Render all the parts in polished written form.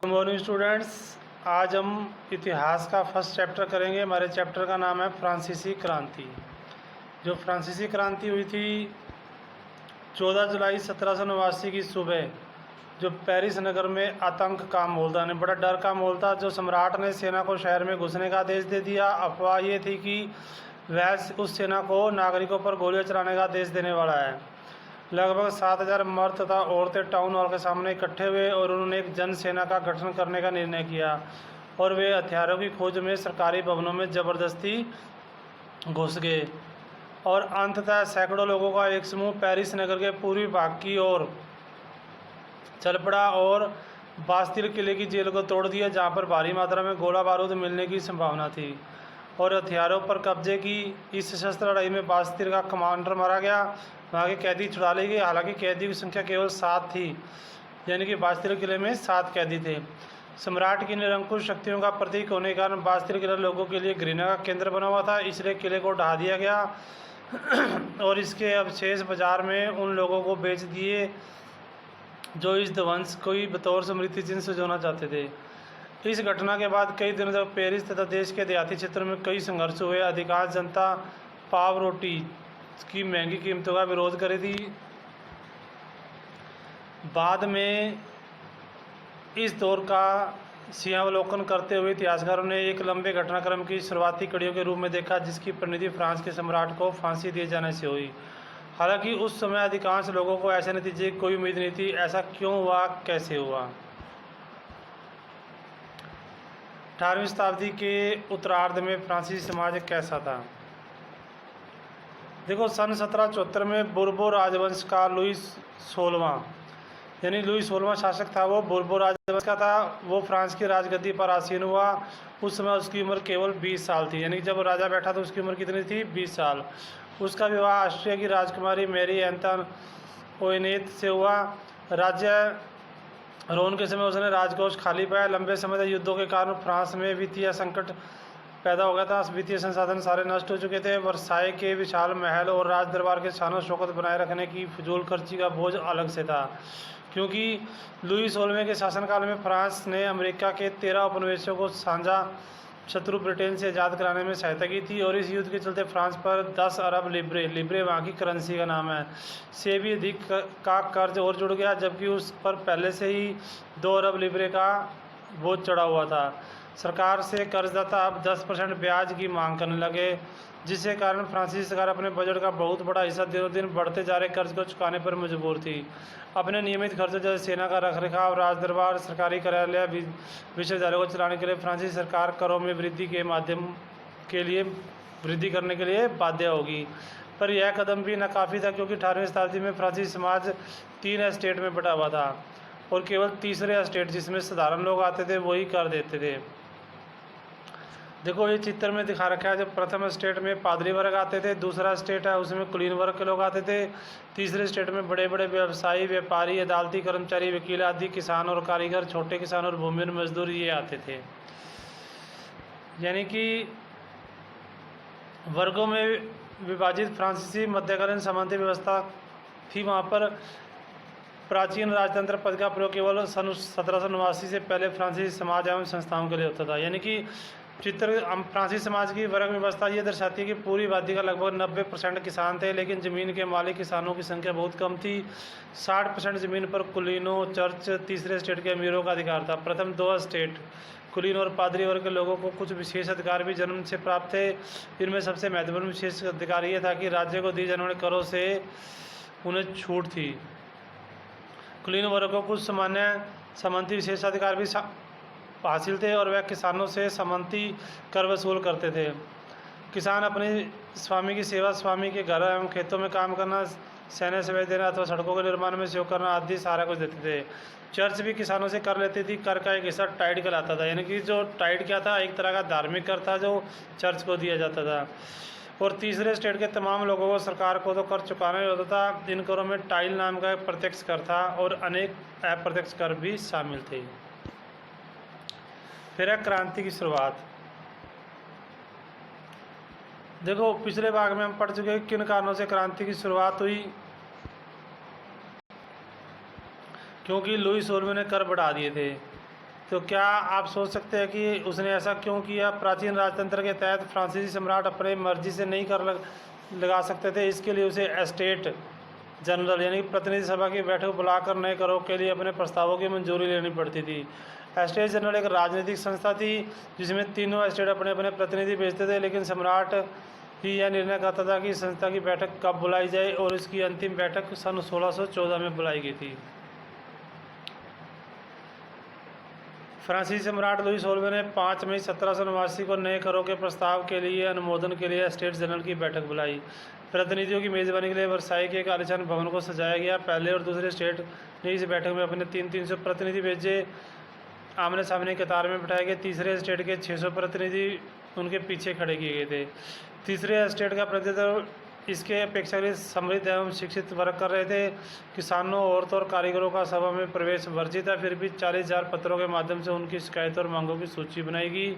Good morning students. आज हम इतिहास का फर्स्ट चैप्टर करेंगे। हमारे चैप्टर का नाम है फ्रांसीसी क्रांति। जो फ्रांसीसी क्रांति हुई थी 14 जुलाई 1789 की सुबह, जो पेरिस नगर में आतंक का माहौल था, बड़ा डर का माहौल था। जो सम्राट ने सेना को शहर में घुसने का आदेश दे दिया। अफवाह ये थी कि वह उस सेना को नागरिकों पर गोलियां चलाने का आदेश देने वाला है। लगभग 7,000 मर्द तथा औरतें टाउन हॉल के सामने इकट्ठे हुए और उन्होंने एक जन सेना का गठन करने का निर्णय किया और वे हथियारों की खोज में सरकारी भवनों में ज़बरदस्ती घुस गए और अंततः सैकड़ों लोगों का एक समूह पेरिस नगर के पूर्वी भाग की ओर चल पड़ा और बास्तिल किले की जेल को तोड़ दिया, जहां पर भारी मात्रा में गोला बारूद मिलने की संभावना थी और हथियारों पर कब्जे की इस सशस्त्र लड़ाई में बास्तिल का कमांडर मारा गया। वहाँ के कैदी छुड़ा लिए गए। हालांकि कैदियों की संख्या केवल 7 थी, यानी कि बास्तिल किले में 7 कैदी थे। सम्राट की निरंकुश शक्तियों का प्रतीक होने के कारण बास्तिल किला लोगों के लिए घृणा का केंद्र बना हुआ था, इसलिए किले को ढहा दिया गया और इसके अवशेष बाजार में उन लोगों को बेच दिए जो इस ध्वंस को बतौर स्मृति चिन्ह सजाना चाहते थे। इस घटना के बाद कई दिनों तक पेरिस तथा देश के देहाती क्षेत्रों में कई संघर्ष हुए। अधिकांश जनता पाव रोटी की महंगी कीमतों का विरोध करी थी। बाद में इस दौर का सिंहावलोकन करते हुए इतिहासकारों ने एक लंबे घटनाक्रम की शुरुआती कड़ियों के रूप में देखा, जिसकी परिणति फ्रांस के सम्राट को फांसी दिए जाने से हुई। हालांकि उस समय अधिकांश लोगों को ऐसे नतीजे की कोई उम्मीद नहीं थी। ऐसा क्यों हुआ, कैसे हुआ? 18वीं शताब्दी के उत्तरार्ध में फ्रांसीसी समाज कैसा था? देखो, सन 1774 में बुर्बो राजवंश का लुईस 16वां, यानी लुईस 16वां शासक था। वो बुर्बो राजवंश का था। वो फ्रांस की राजगद्दी पर आसीन हुआ। उस समय उसकी उम्र केवल 20 साल थी, यानी जब राजा बैठा तो उसकी उम्र कितनी थी? 20 साल। उसका विवाह ऑस्ट्रिया की राजकुमारी मैरी एंतोइनेट से हुआ। राज्य रोन के समय उसने राजकोष खाली पाया। लंबे समय तक युद्धों के कारण फ्रांस में वित्तीय संकट पैदा हो गया था। वित्तीय संसाधन सारे नष्ट हो चुके थे। वर्साई के विशाल महल और राज दरबार के शानो शौकत बनाए रखने की फिजूल खर्ची का बोझ अलग से था, क्योंकि लुई 16वें के शासनकाल में फ्रांस ने अमेरिका के 13 उपनिवेशों को साझा शत्रु ब्रिटेन से आज़ाद कराने में सहायता की थी और इस युद्ध के चलते फ्रांस पर 10 अरब लिब्रे वहाँ की करेंसी का नाम है, से भी अधिक का कर्ज और जुड़ गया, जबकि उस पर पहले से ही 2 अरब लिब्रे का बोझ चढ़ा हुआ था। सरकार से कर्जदाता अब 10% ब्याज की मांग करने लगे, जिसके कारण फ्रांसीसी सरकार अपने बजट का बहुत बड़ा हिस्सा दिनों दिन बढ़ते जा रहे कर्ज को चुकाने पर मजबूर थी। अपने नियमित खर्चों जैसे सेना का रखरखाव, राजदरबार, सरकारी कार्यालय, विश्वविद्यालयों को चलाने के लिए फ्रांसीसी सरकार करों में वृद्धि करने के लिए बाध्य होगी। पर यह कदम भी नाकाफी था, क्योंकि 18वीं शताब्दी में फ्रांसीसी समाज 3 एस्टेट में बटा हुआ था और केवल तीसरे एस्टेट, जिसमें साधारण लोग आते थे, वही कर देते थे। देखो, ये चित्र में दिखा रखा है। जो प्रथम स्टेट में पादरी वर्ग आते थे, दूसरा स्टेट है उसमें कुलीन वर्ग के लोग आते थे, तीसरे स्टेट में बड़े बड़े व्यवसायी, व्यापारी, अदालती कर्मचारी, वकील आदि, किसान और कारीगर, छोटे किसान और भूमिहीन मजदूर ये आते थे। यानी कि वर्गों में विभाजित फ्रांसीसी मध्यकालीन सामंती व्यवस्था थी। वहाँ पर प्राचीन राजतंत्र पद का प्रयोग केवल सन 1789 से पहले फ्रांसीसी समाज एवं संस्थाओं के लिए होता था। यानी कि चित्र फ्रांसीसी समाज की वर्ग व्यवस्था ये दर्शाती है कि पूरी आबादी का लगभग 90% किसान थे, लेकिन ज़मीन के मालिक किसानों की संख्या बहुत कम थी। 60% ज़मीन पर कुलीनों, चर्च, तीसरे स्टेट के अमीरों का अधिकार था। प्रथम 2 स्टेट कुलीन और पादरी वर्ग के लोगों को कुछ विशेष अधिकार भी जन्म से प्राप्त थे। इनमें सबसे महत्वपूर्ण विशेष अधिकार ये था कि राज्य को दिए जाने वाले करों से उन्हें छूट थी। कुलीन वर्ग को कुछ सामान्य सामंती विशेषाधिकार भी हासिल थे और वह किसानों से सामंती कर वसूल करते थे। किसान अपने स्वामी की सेवा, स्वामी के घर एवं खेतों में काम करना, सैन्य सेवा देना अथवा सड़कों के निर्माण में सहयोग करना आदि सारा कुछ देते थे। चर्च भी किसानों से कर लेती थी। कर का एक हिस्सा टाइड कहलाता था, यानी कि जो टाइड क्या था, एक तरह का धार्मिक कर था जो चर्च को दिया जाता था। और तीसरे स्टेट के तमाम लोगों को सरकार को तो कर चुकाना ही होता था। इन करों में टाइल नाम का एक प्रत्यक्ष कर था और अनेक अप्रत्यक्ष कर भी शामिल थे। फिर है क्रांति की शुरुआत। देखो, पिछले भाग में हम पढ़ चुके हैं किन कारणों से क्रांति की शुरुआत हुई। क्योंकि लुई 16वें ने कर बढ़ा दिए थे। तो क्या आप सोच सकते हैं कि उसने ऐसा क्यों किया? प्राचीन राजतंत्र के तहत फ्रांसीसी सम्राट अपने मर्जी से नहीं कर लगा सकते थे। इसके लिए उसे एस्टेट जनरल यानी प्रतिनिधि सभा की बैठक बुलाकर नए करों के लिए अपने प्रस्तावों की मंजूरी लेनी पड़ती थी। एस्टेट जनरल एक राजनीतिक संस्था थी जिसमें तीनों एस्टेट अपने अपने प्रतिनिधि भेजते थे, लेकिन सम्राट ही यह निर्णय करता था कि संस्था की बैठक कब बुलाई जाए, और इसकी अंतिम बैठक सन 1614 में बुलाई गई थी। फ्रांसीसी सम्राट लुई 16वें ने 5 मई 1789 को नए करों के प्रस्ताव के लिए अनुमोदन के लिए स्टेट जनरल की बैठक बुलाई। प्रतिनिधियों की मेज़बानी के लिए वर्साई के एक आलीशान भवन को सजाया गया। पहले और दूसरे स्टेट ने इस बैठक में अपने 300 प्रतिनिधि भेजे, आमने सामने कतार में बिठाए गए। तीसरे स्टेट के 600 प्रतिनिधि उनके पीछे खड़े किए गए थे। तीसरे स्टेट का प्रतिनिधित्व इसके अपेक्षाकृत समृद्ध एवं शिक्षित वर्ग कर रहे थे। किसानों, औरतों और कारीगरों का सभा में प्रवेश वर्जित है। फिर भी 40,000 पत्रों के माध्यम से उनकी शिकायतों और मांगों की सूची बनाई गई,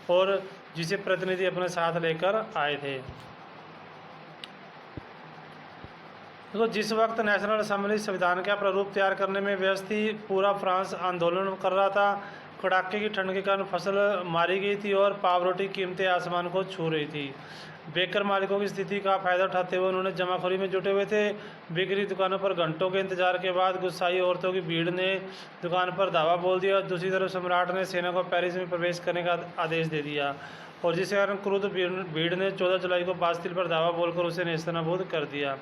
और जिसे प्रतिनिधि अपने साथ लेकर आए थे। तो जिस वक्त नेशनल असेंबली संविधान का प्रारूप तैयार करने में व्यस्त थी, पूरा फ्रांस आंदोलन कर रहा था। कड़ाके की ठंड के कारण फसल मारी गई थी और पावरोटी कीमतें आसमान को छू रही थी। बेकर मालिकों की स्थिति का फायदा उठाते हुए उन्होंने जमाखोरी में जुटे हुए थे। बिक्री दुकानों पर घंटों के इंतजार के बाद गुस्साई औरतों की भीड़ ने दुकान पर धावा बोल दिया। दूसरी तरफ सम्राट ने सेना को पेरिस में प्रवेश करने का आदेश दे दिया, और जिसके कारण क्रुद्ध भीड़ ने 14 जुलाई को बास्तिल पर धावा बोलकर उसे नेस्तनाबूद कर दिया।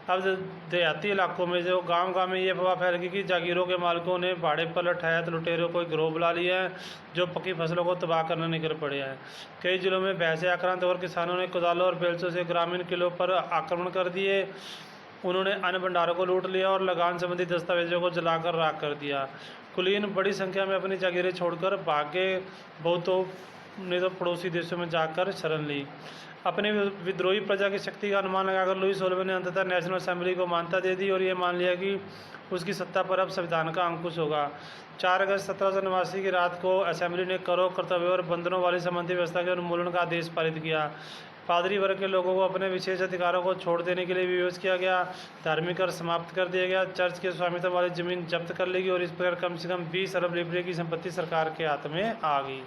अब देहाती इलाकों में जो गांव में ये अफवाह फैल गई कि जागीरों के मालिकों ने भाड़े पर लठैत लुटेरों को गिरोह बुला लिया है जो पक्की फसलों को तबाह करने निकल पड़े हैं। कई जिलों में भैंसे आक्रांत और किसानों ने कुदालों और बेलचों से ग्रामीण किलों पर आक्रमण कर दिए। उन्होंने अन्न भंडारों को लूट लिया और लगान संबंधी दस्तावेजों को जलाकर राख कर दिया। कुलीन बड़ी संख्या में अपनी जागीरें छोड़कर भागे, बहुतों ने तो पड़ोसी देशों में जाकर शरण ली। अपने विद्रोही प्रजा की शक्ति का अनुमान लगाकर लुई 16वें ने अंततः नेशनल असेंबली को मान्यता दे दी और ये मान लिया कि उसकी सत्ता पर अब संविधान का अंकुश होगा। 4 अगस्त 1789 की रात को असेंबली ने करों, कर्तव्यों और बंधनों वाली संबंधी व्यवस्था के उन्मूलन का आदेश पारित किया। पादरी वर्ग के लोगों को अपने विशेष अधिकारों को छोड़ देने के लिए विवश किया गया। धार्मिक कर समाप्त कर दिया गया। चर्च के स्वामित्व वाली जमीन जब्त कर ली गई और इस प्रकार कम से कम 20 अरब लिबरे की संपत्ति सरकार के हाथ में आ गई।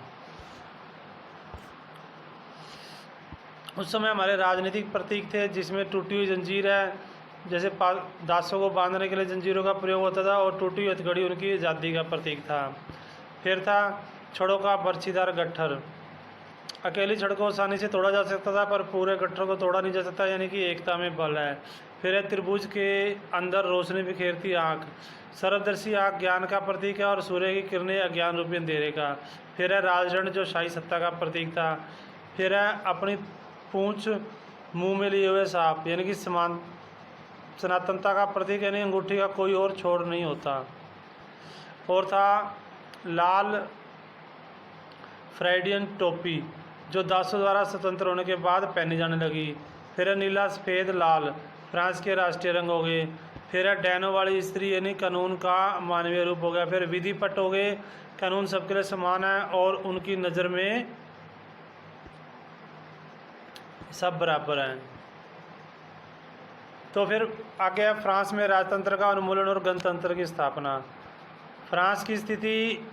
उस समय हमारे राजनीतिक प्रतीक थे जिसमें टूटी हुई जंजीर है, जैसे दासों को बांधने के लिए जंजीरों का प्रयोग होता था, और टूटी हुई हथकड़ी उनकी आज़ादी का प्रतीक था। फिर था छड़ों का बर्छीदार गट्ठर। अकेली छड़ को आसानी से तोड़ा जा सकता था, पर पूरे गट्ठर को तोड़ा नहीं जा सकता, यानी कि एकता में बल है। फिर है त्रिभुज के अंदर रोशनी बिखेरती आँख। सर्वदर्शी आँख ज्ञान का प्रतीक है और सूर्य की किरणें अज्ञान रूपी अंधेरे का। फिर है राजदंड जो शाही सत्ता का प्रतीक था। फिर है अपनी पूंछ मुंह में लिए हुए सांप, यानी कि सनातनता का प्रतीक, यानी अंगूठी का कोई और छोर नहीं होता। और था लाल फ्राइडियन टोपी जो दासों द्वारा स्वतंत्र होने के बाद पहनी जाने लगी। फिर है नीला, सफ़ेद, लाल फ्रांस के राष्ट्रीय रंग हो गए। फिर है डैनो वाली स्त्री, यानी कानून का मानवीय रूप हो गया। फिर विधि पट हो गए, कानून सबके लिए समान है और उनकी नज़र में सब बराबर हैं। तो फिर आगे है फ्रांस में राजतंत्र का उन्मूलन और गणतंत्र की स्थापना। फ्रांस की स्थिति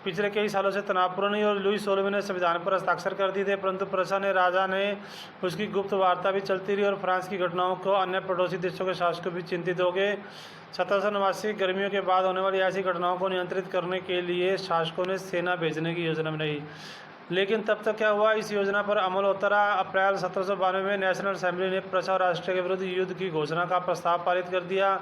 पिछले कई सालों से तनावपूर्ण रही और लुई 16वें ने संविधान पर हस्ताक्षर कर दिए थे, परंतु प्रजा ने उसकी गुप्त वार्ता भी चलती रही और फ्रांस की घटनाओं को अन्य पड़ोसी देशों के शासक भी चिंतित हो गए। 1789 गर्मियों के बाद होने वाली ऐसी घटनाओं को नियंत्रित करने के लिए शासकों ने सेना भेजने की योजना बनाई, लेकिन तब तक क्या हुआ, इस योजना पर अमल होता रहा। अप्रैल 1792 में नेशनल असेंबली ने प्रजा और राष्ट्र के विरुद्ध युद्ध की घोषणा का प्रस्ताव पारित कर दिया।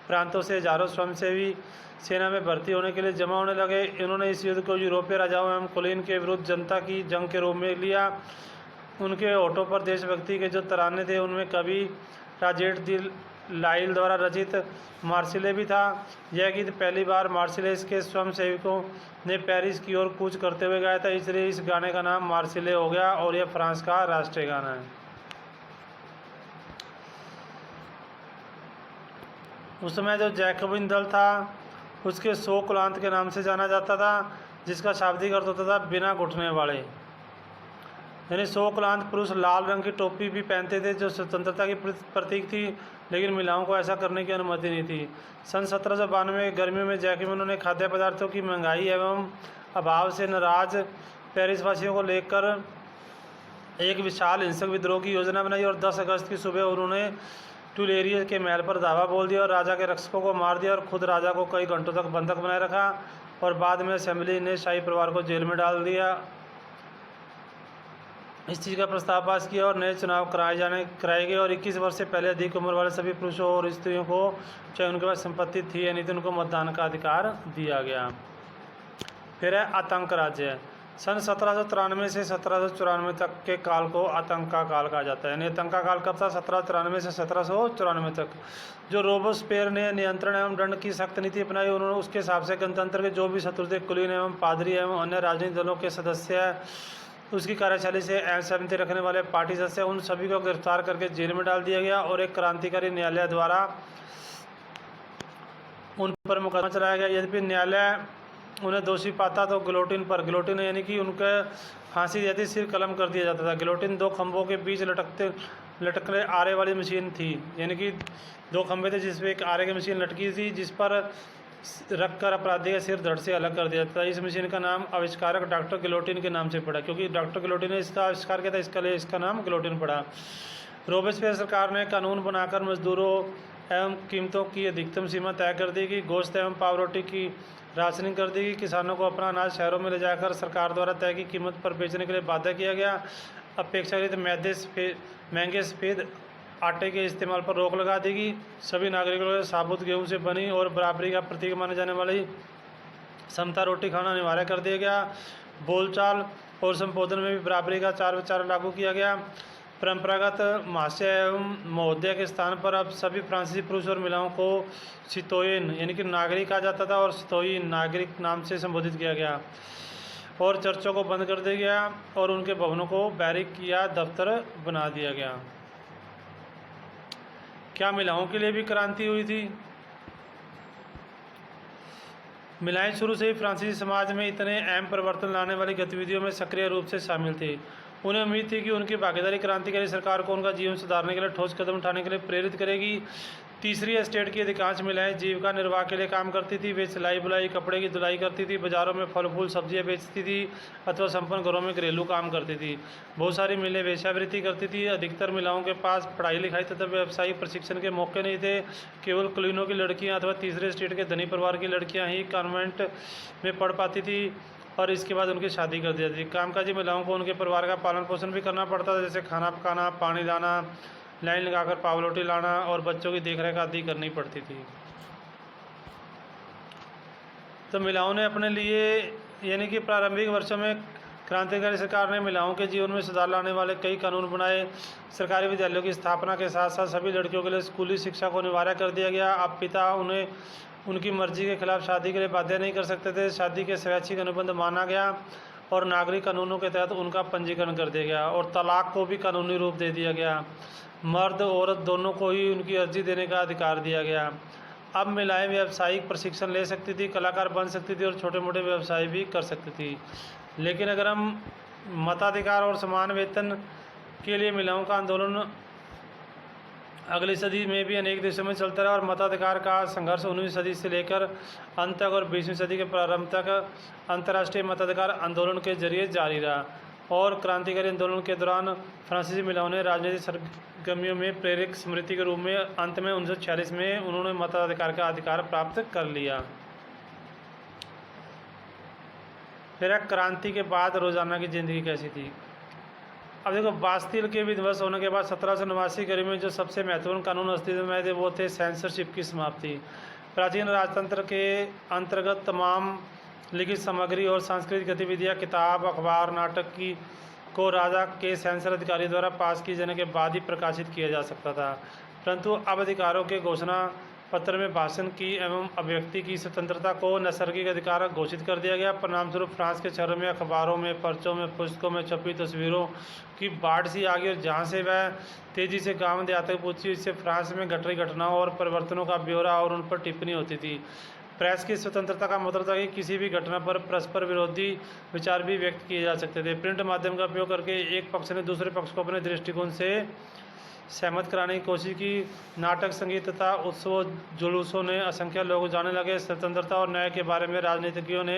प्रांतों से हजारों स्वयंसेवी सेना में भर्ती होने के लिए जमा होने लगे। इन्होंने इस युद्ध को यूरोपीय राजाओं एवं कुलीन के विरुद्ध जनता की जंग के रूप में लिया। उनके होठों पर देशभक्ति के जो तराने थे उनमें कवि राजेट दी लाइल द्वारा रचित मार्सिले भी था। यह गीत पहली बार मार्सिलेस के स्वयंसेवकों ने पेरिस की ओर कूच करते हुए गाया था, इसलिए इस गाने का नाम मार्सिले हो गया और यह फ्रांस का राष्ट्रीय गाना है। उस समय जो जैकबिन दल था उसके 100 कुलांत के नाम से जाना जाता था, जिसका शाब्दिक अर्थ होता था बिना घुटने वाले, यानी 100 कुलांत पुरुष लाल रंग की टोपी भी पहनते थे जो स्वतंत्रता की प्रतीक थी। लेकिन महिलाओं को ऐसा करने की अनुमति नहीं थी। सन 1792 गर्मियों में जैकबिनों ने खाद्य पदार्थों की महंगाई एवं अभाव से नाराज पेरिस वासियों को लेकर एक विशाल हिंसक विद्रोह की योजना बनाई और 10 अगस्त की सुबह उन्होंने टुलेरियस के महल पर धावा बोल दिया और राजा के रक्षकों को मार दिया और खुद राजा को कई घंटों तक बंधक बनाए रखा और बाद में असेंबली ने शाही परिवार को जेल में डाल दिया। इस चीज़ का प्रस्ताव पास किया और नए चुनाव कराए गए और 21 वर्ष से पहले अधिक उम्र वाले सभी पुरुषों और स्त्रियों को, चाहे उनके पास संपत्ति थी या नहीं थी, उनको मतदान का अधिकार दिया गया। फिर है आतंक राज्य। सन 1793 से 1794 तक के काल को आतंक का काल कहा जाता है। यानी आतंक का काल कब था? 1793 से 1794 तक। जो रोबोस्पेयर ने नियंत्रण एवं दंड की सख्त नीति अपनाई, उन्होंने उसके हिसाब से गणतंत्र के जो भी शत्रु थे, कुलीन एवं पादरी एवं अन्य राजनीतिक दलों के सदस्य, उसकी कार्यशैली से असहमति रखने वाले पार्टी सदस्य, उन सभी को गिरफ्तार करके जेल में डाल दिया गया और एक क्रांतिकारी न्यायालय द्वारा उन पर मुकदमा चलाया गया। यद्यपि न्यायालय उन्हें दोषी पाता तो गिलोटिन यानी कि उनके फांसी दी जाती, सिर कलम कर दिया जाता था। गिलोटिन 2 खंभों के बीच लटकने आरे वाली मशीन थी, यानी कि 2 खंभे थे जिसपे एक आरे की मशीन लटकी थी, जिस पर रखकर अपराधी का सिर धड़ से अलग कर दिया जाता था। इस मशीन का नाम आविष्कारक डॉक्टर गिलोटिन के नाम से पड़ा, क्योंकि डॉक्टर गिलोटिन ने इसका आविष्कार किया था, इसके लिए इसका नाम गिलोटिन पड़ा। रोबेस्पियर सरकार ने कानून बनाकर मजदूरों एवं कीमतों की अधिकतम सीमा तय कर दी कि गोश्त एवं पावरोटी की राशनिंग कर दी कि किसानों को अपना अनाज शहरों में ले जाकर सरकार द्वारा तय की कीमत पर बेचने के लिए बाध्य किया गया। अपेक्षाकृत महंगे सफ़ेद आटे के इस्तेमाल पर रोक लगा देगी। सभी नागरिकों को साबुत गेहूं से बनी और बराबरी का प्रतीक माने जाने वाली समता रोटी खाना अनिवार्य कर दिया गया। बोलचाल और संबोधन में भी बराबरी का आचार विचार लागू किया गया। परंपरागत महाशय एवं महोदय के स्थान पर अब सभी फ्रांसीसी पुरुष और महिलाओं को सितोयन यानी कि नागरिक कहा जाता था और सितोयन नागरिक नाम से संबोधित किया गया। और चर्चों को बंद कर दिया गया और उनके भवनों को बैरिक या दफ्तर बना दिया गया। क्या महिलाओं के लिए भी क्रांति हुई थी? महिलाएं शुरू से ही फ्रांसीसी समाज में इतने अहम परिवर्तन लाने वाली गतिविधियों में सक्रिय रूप से शामिल थी। उन्हें उम्मीद थी कि उनकी भागीदारी क्रांतिकारी सरकार को उनका जीवन सुधारने के लिए ठोस कदम उठाने के लिए प्रेरित करेगी। तीसरी एस्टेट की अधिकांश महिलाएं जीविका निर्वाह के लिए काम करती थी। वे सिलाई बुलाई, कपड़े की धुलाई करती थी, बाजारों में फल फूल सब्जियां बेचती थी अथवा संपन्न घरों में घरेलू काम करती थी। बहुत सारी महिलाएं वेश्यावृत्ति करती थी। अधिकतर महिलाओं के पास पढ़ाई लिखाई तथा व्यावसायिक प्रशिक्षण के मौके नहीं थे। केवल कुलीनों की लड़कियाँ अथवा तीसरे एस्टेट के धनी परिवार की लड़कियाँ ही कॉन्वेंट में पढ़ पाती थी और इसके बाद उनकी शादी कर दी जाती थी। कामकाजी महिलाओं को उनके परिवार का पालन पोषण भी करना पड़ता था, जैसे खाना पकाना, पानी लाना, लाइन लगाकर पावरोटी लाना और बच्चों की देखरेख आदि करनी पड़ती थी। तो महिलाओं ने अपने लिए यानी कि प्रारंभिक वर्षों में क्रांतिकारी सरकार ने महिलाओं के जीवन में सुधार लाने वाले कई कानून बनाए। सरकारी विद्यालयों की स्थापना के साथ साथ सभी लड़कियों के लिए स्कूली शिक्षा को अनिवार्य कर दिया गया। अब पिता उन्हें उनकी मर्जी के खिलाफ शादी के लिए बाध्य नहीं कर सकते थे। शादी के स्वैच्छिक अनुबंध माना गया और नागरिक कानूनों के तहत उनका पंजीकरण कर दिया गया और तलाक को भी कानूनी रूप दे दिया गया। मर्द औरत दोनों को ही उनकी अर्जी देने का अधिकार दिया गया। अब महिलाएं व्यावसायिक प्रशिक्षण ले सकती थी, कलाकार बन सकती थी और छोटे मोटे व्यवसाय भी कर सकती थी। लेकिन अगर हम मताधिकार और समान वेतन के लिए महिलाओं का आंदोलन अगली सदी में भी अनेक देशों में चलता रहा और मताधिकार का संघर्ष 19वीं सदी से लेकर अंत तक और 20वीं सदी के प्रारंभ तक अंतर्राष्ट्रीय मताधिकार आंदोलन के जरिए जारी रहा। और क्रांतिकारी आंदोलन के दौरान फ्रांसीसी महिलाओं ने राजनीतिक सरगर्मियों में प्रेरक स्मृति के रूप में अंत में 1946 में उन्होंने मताधिकार का अधिकार प्राप्त कर लिया। फिर क्रांति के बाद रोजाना की जिंदगी कैसी थी? अब देखो, बास्तिल के विध्वंस होने के बाद 1789 ईस्वी में जो सबसे महत्वपूर्ण कानून अस्तित्व में थे वो थे सेंसरशिप की समाप्ति। प्राचीन राजतंत्र के अंतर्गत तमाम लिखित सामग्री और सांस्कृतिक गतिविधियां, किताब, अखबार, नाटक की को राजा के सेंसर अधिकारी द्वारा पास किए जाने के बाद ही प्रकाशित किया जा सकता था। परंतु अब अधिकारों के घोषणा पत्र में भाषण की एवं अभिव्यक्ति की स्वतंत्रता को नैसर्गिक अधिकार घोषित कर दिया गया। परिणामस्वरूप फ्रांस के शहरों में अखबारों में, पर्चों में, पुस्तकों में छपी तस्वीरों की बाढ़ सी आ गई और जहाँ से वह तेजी से गांव देहात तक पहुंची, इससे फ्रांस में घट रही घटनाओं और परिवर्तनों का ब्यौरा और उन पर टिप्पणी होती थी। प्रेस की स्वतंत्रता का मतलब था कि किसी भी घटना पर परस्पर विरोधी विचार भी व्यक्त किए जा सकते थे। प्रिंट माध्यम का उपयोग करके एक पक्ष ने दूसरे पक्ष को अपने दृष्टिकोण से सहमत कराने की कोशिश की। नाटक, संगीत तथा उत्सव जुलूसों ने असंख्य लोग जानने लगे। स्वतंत्रता और न्याय के बारे में राजनीतिज्ञों ने,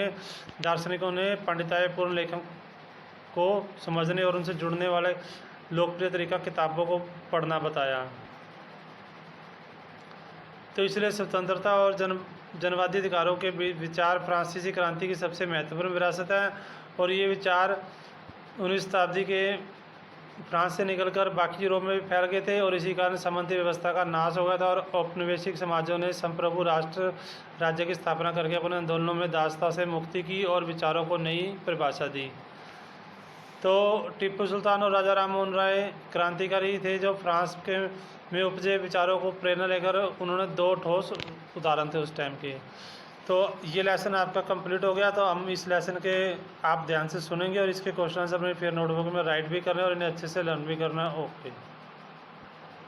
दार्शनिकों ने पंडिताईपूर्ण लेखन को समझने और उनसे जुड़ने वाले लोकप्रिय तरीका किताबों को पढ़ना बताया। तो इसलिए स्वतंत्रता और जनवादी अधिकारों के विचार फ्रांसीसी क्रांति की सबसे महत्वपूर्ण विरासत है, और ये विचार 19वीं शताब्दी के फ्रांस से निकलकर बाकी यूरोप में भी फैल गए थे, और इसी कारण सामंती व्यवस्था का नाश हो गया था और औपनिवेशिक समाजों ने संप्रभु राष्ट्र राज्य की स्थापना करके अपने आंदोलनों में दासता से मुक्ति की और विचारों को नई परिभाषा दी। तो टीपू सुल्तान और राजा राम मोहन राय क्रांतिकारी थे, जो फ्रांस के में उपजे विचारों को प्रेरणा लेकर उन्होंने 2 ठोस उदाहरण थे उस टाइम के। तो ये लेसन आपका कंप्लीट हो गया। तो हम इस लेसन के आप ध्यान से सुनेंगे और इसके क्वेश्चन अपने फिर नोटबुक में राइट भी करना है और इन्हें अच्छे से लर्न भी करना है। ओके।